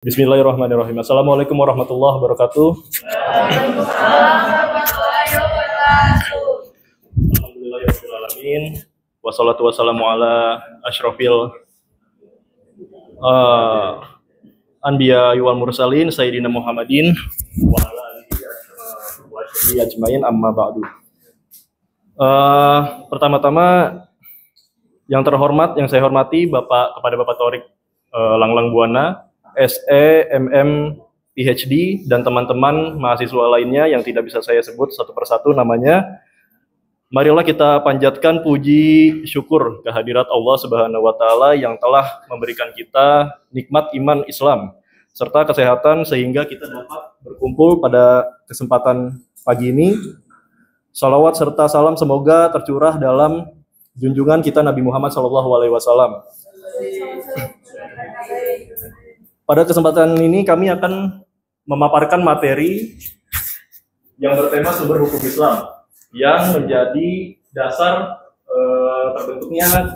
Bismillahirrahmanirrahim. Assalamualaikum warahmatullahi wabarakatuh. Alhamdulillahirrahmanirrahim. Wassalatu wassalamu ala asyrafil anbiya wal mursalin sayyidina Muhammadin wa ala alihi wa sahbihi ajmain, amma ba'du. Pertama-tama yang terhormat, yang saya hormati kepada Bapak Thorik Langlang Buana, SE, MM, PhD, dan teman-teman mahasiswa lainnya yang tidak bisa saya sebut satu persatu namanya. Marilah kita panjatkan puji syukur kehadirat Allah Subhanahu wa Ta'ala yang telah memberikan kita nikmat iman Islam serta kesehatan sehingga kita dapat berkumpul pada kesempatan pagi ini. Salawat serta salam semoga tercurah dalam junjungan kita Nabi Muhammad SAW. Pada kesempatan ini kami akan memaparkan materi yang bertema sumber hukum Islam yang menjadi dasar terbentuknya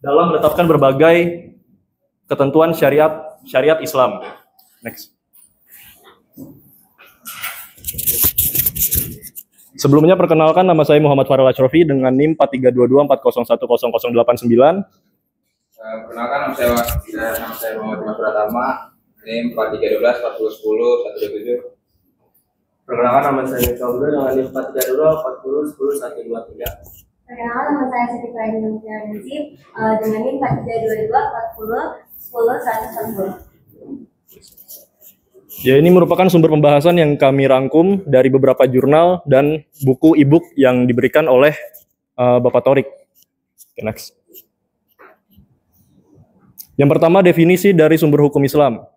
dalam menetapkan berbagai ketentuan syariat Islam. Next. Sebelumnya perkenalkan, nama saya Muhammad Farel Ashrofi dengan NIM 4322401089. Perkenalkan, nama saya Muhammad Dimas Pratama, NIM 4312401017. Perkenalkan, nama saya Mikael dengan NIM 432240101123. Perkenalkan, nama saya Siti Faini Nazib dengan NIM 432240101110. Ya, ini merupakan sumber pembahasan yang kami rangkum dari beberapa jurnal dan buku e-book yang diberikan oleh Bapak Thorik. Okay, next. Yang pertama, definisi dari sumber hukum Islam.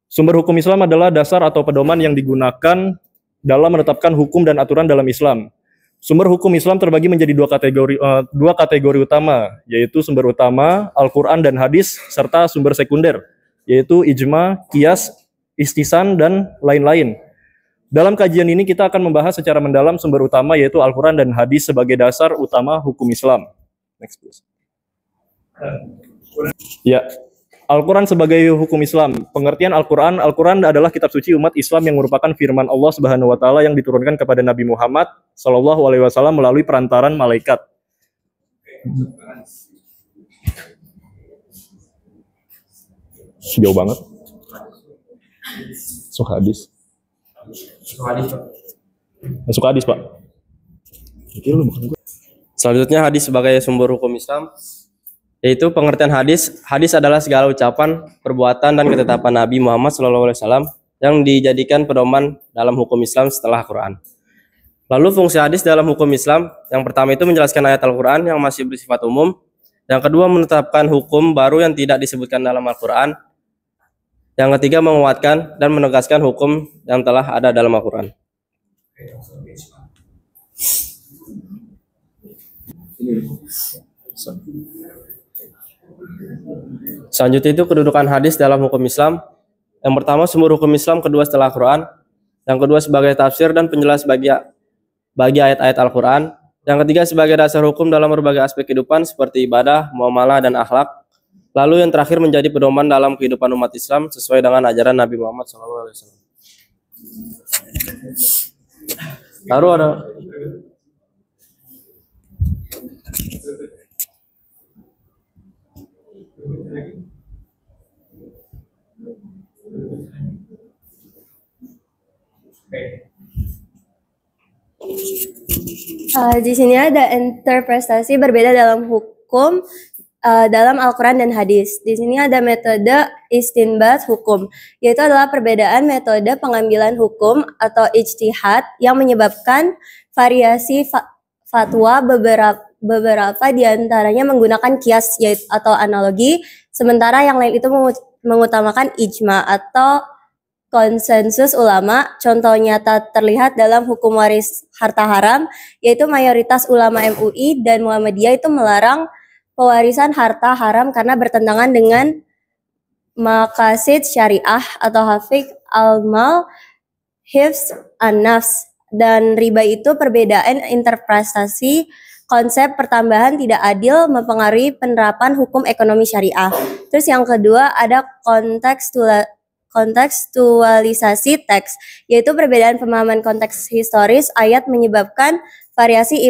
Sumber hukum Islam adalah dasar atau pedoman yang digunakan dalam menetapkan hukum dan aturan dalam Islam. Sumber hukum Islam terbagi menjadi dua kategori utama, yaitu sumber utama, Al-Quran dan hadis, serta sumber sekunder, yaitu ijma, qiyas, istisan, dan lain-lain. Dalam kajian ini kita akan membahas secara mendalam sumber utama yaitu Al-Quran dan hadis sebagai dasar utama hukum Islam. Next, please. Ya, Al-Quran sebagai hukum Islam. Pengertian Al-Quran adalah kitab suci umat Islam yang merupakan firman Allah Subhanahu wa Ta'ala yang diturunkan kepada Nabi Muhammad SAW melalui perantaran malaikat. Jauh banget. Masuk hadis, Pak. Selanjutnya, hadis sebagai sumber hukum Islam, yaitu pengertian hadis. Hadis adalah segala ucapan, perbuatan, dan ketetapan Nabi Muhammad SAW yang dijadikan pedoman dalam hukum Islam setelah Quran. Lalu fungsi hadis dalam hukum Islam, yang pertama itu menjelaskan ayat Al-Quran yang masih bersifat umum. Yang kedua, menetapkan hukum baru yang tidak disebutkan dalam Al-Quran. Yang ketiga, menguatkan dan menegaskan hukum yang telah ada dalam Al-Quran. Selanjutnya itu kedudukan hadis dalam hukum Islam. Yang pertama, sumber hukum Islam, kedua setelah Al-Quran. Yang kedua sebagai tafsir dan penjelas bagi ayat-ayat Al-Quran. Yang ketiga sebagai dasar hukum dalam berbagai aspek kehidupan seperti ibadah, muamalah, dan akhlak. Lalu yang terakhir menjadi pedoman dalam kehidupan umat Islam sesuai dengan ajaran Nabi Muhammad SAW. Lalu ada di sini ada interpretasi berbeda dalam hukum dalam Al-Quran dan hadis. Di sini ada metode istinbat hukum, yaitu adalah perbedaan metode pengambilan hukum atau ijtihad yang menyebabkan variasi fatwa. Beberapa diantaranya menggunakan kias atau analogi, sementara yang lain itu mengutamakan ijma atau konsensus ulama. Contoh nyata terlihat dalam hukum waris harta haram, yaitu mayoritas ulama MUI dan Muhammadiyah itu melarang pewarisan harta haram karena bertentangan dengan maqasid syariah atau hafiq al-mal hifz an-nafs Dan riba itu perbedaan interpretasi konsep pertambahan tidak adil mempengaruhi penerapan hukum ekonomi syariah. Terus yang kedua ada kontekstualisasi teks, yaitu perbedaan pemahaman konteks historis ayat menyebabkan variasi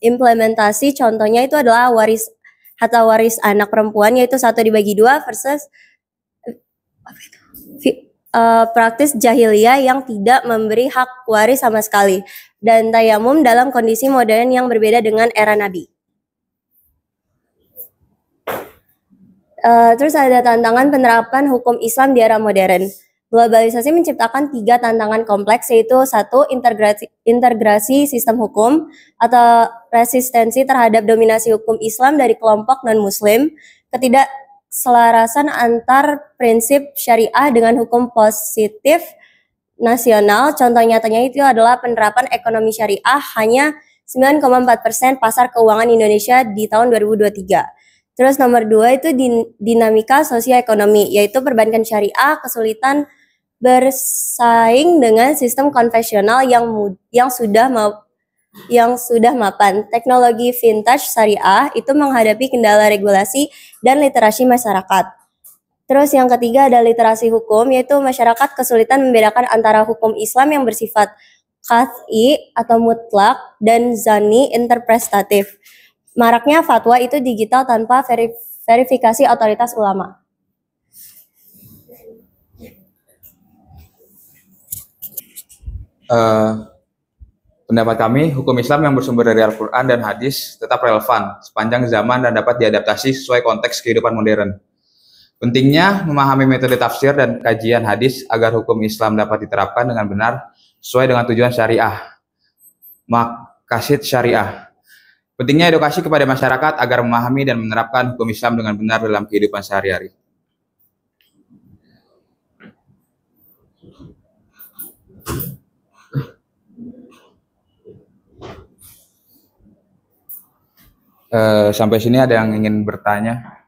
implementasi. Contohnya itu adalah harta waris anak perempuan, yaitu 1 dibagi 2 versus praktis jahiliyah yang tidak memberi hak waris sama sekali, dan tayamum dalam kondisi modern yang berbeda dengan era Nabi. Terus ada tantangan penerapan hukum Islam di era modern. Globalisasi menciptakan 3 tantangan kompleks, yaitu 1. Integrasi sistem hukum atau resistensi terhadap dominasi hukum Islam dari kelompok non-Muslim, ketidakselarasan antar prinsip syariah dengan hukum positif nasional. Contoh nyatanya itu adalah penerapan ekonomi syariah hanya 9,4% pasar keuangan Indonesia di tahun 2023. Terus nomor 2 itu dinamika sosioekonomi, yaitu perbankan syariah kesulitan bersaing dengan sistem konvensional yang sudah mapan. Teknologi vintage syariah itu menghadapi kendala regulasi dan literasi masyarakat. Terus yang ketiga ada literasi hukum, yaitu masyarakat kesulitan membedakan antara hukum Islam yang bersifat qat'i atau mutlak dan zanni interpretatif. Maraknya fatwa itu digital tanpa verifikasi otoritas ulama. Pendapat kami, hukum Islam yang bersumber dari Al-Quran dan hadis tetap relevan sepanjang zaman dan dapat diadaptasi sesuai konteks kehidupan modern. Pentingnya memahami metode tafsir dan kajian hadis agar hukum Islam dapat diterapkan dengan benar sesuai dengan tujuan syariah, maqasid syariah. Pentingnya edukasi kepada masyarakat agar memahami dan menerapkan hukum Islam dengan benar dalam kehidupan sehari-hari. Sampai sini ada yang ingin bertanya?